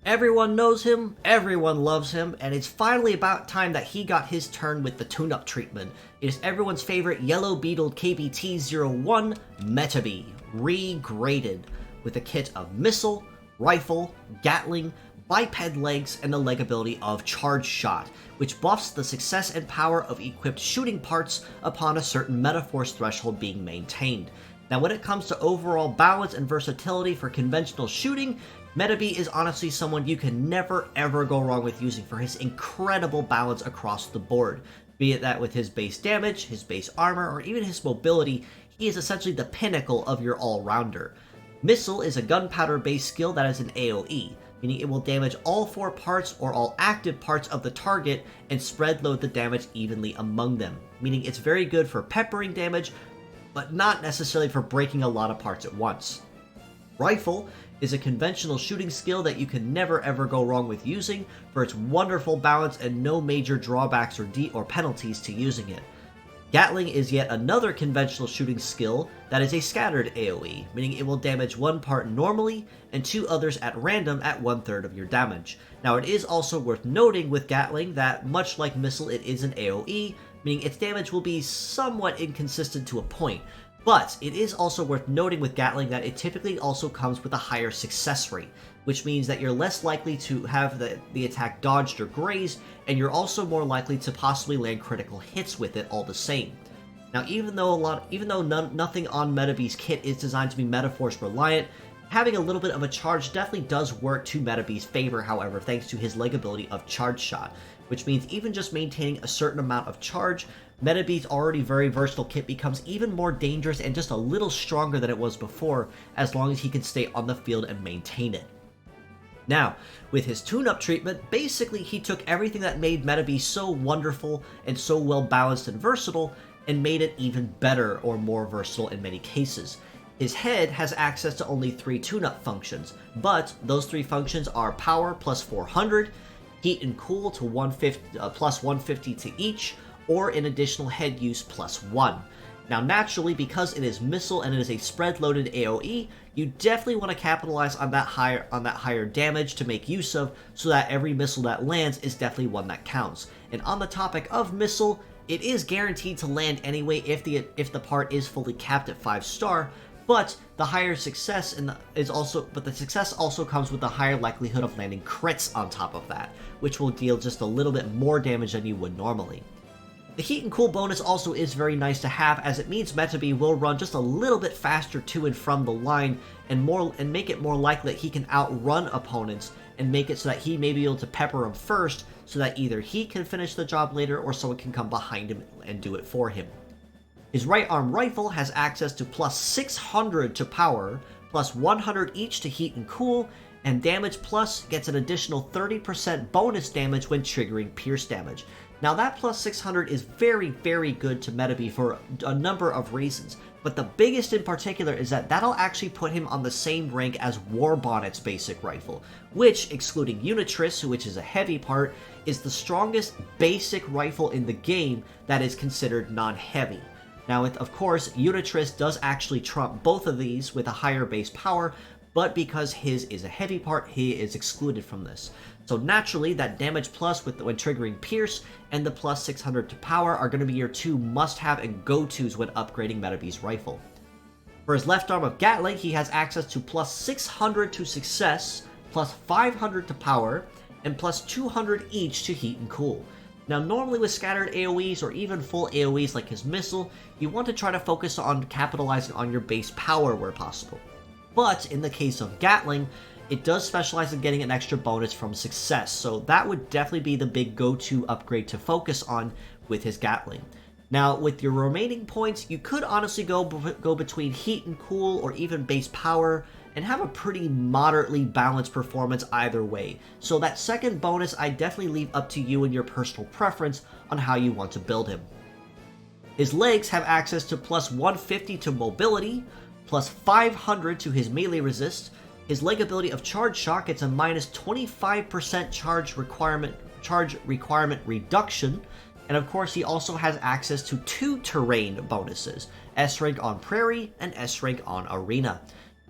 Everyone knows him, everyone loves him, and it's finally about time that he got his turn with the Tuneup Treatment. It is everyone's favorite yellow beetle KBT01 Metabee, regraded, with a kit of missile, rifle, Gatling, biped legs, and the leg ability of Charge Shot, which buffs the success and power of equipped shooting parts upon a certain Metaforce threshold being maintained. Now when it comes to overall balance and versatility for conventional shooting, Metabee is honestly someone you can never ever go wrong with using for his incredible balance across the board. Be it that with his base damage, his base armor, or even his mobility, he is essentially the pinnacle of your all-rounder. Missile is a gunpowder based skill that is an AoE, meaning it will damage all 4 parts or all active parts of the target and spread load the damage evenly among them, meaning it's very good for peppering damage, but not necessarily for breaking a lot of parts at once. Rifle is a conventional shooting skill that you can never ever go wrong with using for its wonderful balance and no major drawbacks or penalties to using it. Gatling is yet another conventional shooting skill that is a scattered AoE, meaning it will damage 1 part normally and 2 others at random at 1/3 of your damage. Now it is also worth noting with Gatling that much like Missile it is an AoE, meaning its damage will be somewhat inconsistent to a point. But it is also worth noting with Gatling that it typically also comes with a higher success rate, which means that you're less likely to have the attack dodged or grazed, and you're also more likely to possibly land critical hits with it all the same. Now, even though nothing on Metabee's kit is designed to be Metaforce reliant, having a little bit of a charge definitely does work to Metabee's favor, however, thanks to his leg ability of Charge Shot, which means even just maintaining a certain amount of charge, Metabee's already very versatile kit becomes even more dangerous and just a little stronger than it was before, as long as he can stay on the field and maintain it. Now, with his Tuneup Treatment, basically he took everything that made Metabee so wonderful and so well balanced and versatile, and made it even better or more versatile in many cases. His head has access to only 3 tune-up functions, but those 3 functions are Power plus 400, Heat and Cool to plus 150 to each, or an additional head use plus 1. Now naturally, because it is Missile and it is a spread-loaded AoE, you definitely want to capitalize on that higher damage to make use of, so that every missile that lands is definitely one that counts. And on the topic of Missile, it is guaranteed to land anyway if the part is fully capped at 5-star, but the success also comes with a higher likelihood of landing crits on top of that, which will deal just a little bit more damage than you would normally. The Heat and Cool bonus also is very nice to have, as it means Metabee will run just a little bit faster to and from the line, and make it more likely that he can outrun opponents, and make it so that he may be able to pepper them first, so that either he can finish the job later or someone can come behind him and do it for him. His right arm rifle has access to plus 600 to power, plus 100 each to heat and cool, and damage plus gets an additional 30% bonus damage when triggering pierce damage. Now that plus 600 is very, very good to Metabee for a number of reasons, but the biggest in particular is that that'll actually put him on the same rank as Warbonnet's basic rifle, which, excluding Unitress, which is a heavy part, is the strongest basic rifle in the game that is considered non-heavy. Now, of course, Unitress does actually trump both of these with a higher base power, but because his is a heavy part, he is excluded from this. So naturally, that damage plus when triggering Pierce and the plus 600 to power are going to be your 2 must-have and go-tos when upgrading Metabee's rifle. For his left arm of Gatling, he has access to plus 600 to success, plus 500 to power, and plus 200 each to heat and cool. Now normally with scattered AoEs or even full AoEs like his missile, you want to try to focus on capitalizing on your base power where possible. But in the case of Gatling, it does specialize in getting an extra bonus from success, so that would definitely be the big go-to upgrade to focus on with his Gatling. Now, with your remaining points, you could honestly go between heat and cool or even base power, and have a pretty moderately balanced performance either way. So that second bonus, I definitely leave up to you and your personal preference on how you want to build him. His legs have access to plus 150 to mobility, plus 500 to his melee resist. His leg ability of Charge Shot gets a minus 25% charge requirement reduction, and of course he also has access to 2 terrain bonuses, S rank on Prairie and S rank on Arena.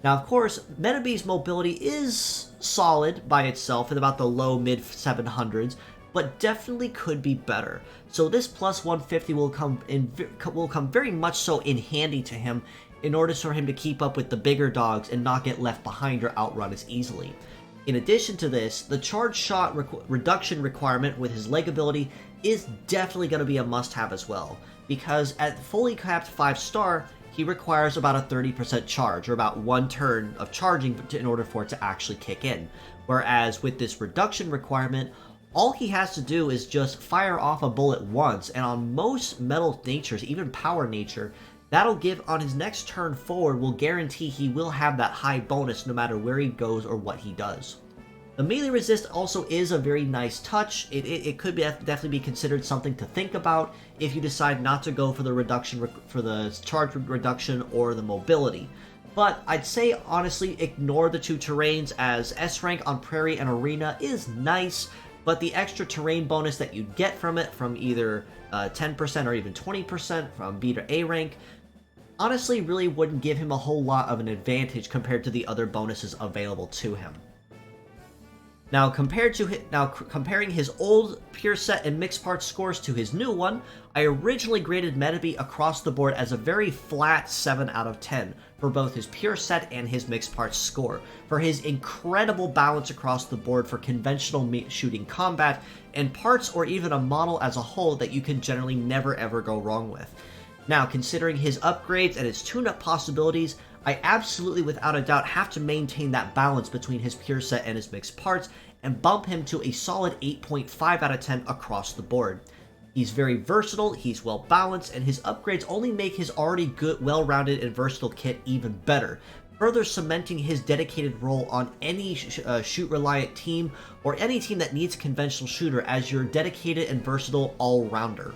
Now, of course, Metabee's mobility is solid by itself at about the low mid 700s, but definitely could be better. So this plus 150 will come very much so in handy to him in order for him to keep up with the bigger dogs and not get left behind or outrun as easily. In addition to this, the charge shot reduction requirement with his leg ability is definitely going to be a must-have as well, because at fully capped 5-star, he requires about a 30% charge, or about 1 turn of charging in order for it to actually kick in. Whereas with this reduction requirement, all he has to do is just fire off a bullet once, and on most metal natures, even power nature, that'll give on his next turn forward will guarantee he will have that high bonus no matter where he goes or what he does. The melee resist also is a very nice touch. It could definitely be considered something to think about if you decide not to go for the reduction for the charge reduction or the mobility. But I'd say honestly ignore the 2 terrains, as S rank on Prairie and Arena is nice, but the extra terrain bonus that you get from it, from either 10% or even 20% from B to A rank, honestly really wouldn't give him a whole lot of an advantage compared to the other bonuses available to him. Now, comparing his old pure set and mixed parts scores to his new one, I originally graded Metabee across the board as a very flat 7 out of 10 for both his pure set and his mixed parts score, for his incredible balance across the board for conventional shooting combat, and parts or even a model as a whole that you can generally never ever go wrong with. Now, considering his upgrades and his tune-up possibilities, I absolutely without a doubt have to maintain that balance between his pure set and his mixed parts and bump him to a solid 8.5 out of 10 across the board. He's very versatile, he's well balanced, and his upgrades only make his already good, well-rounded and versatile kit even better, further cementing his dedicated role on any shoot-reliant team or any team that needs a conventional shooter as your dedicated and versatile all-rounder.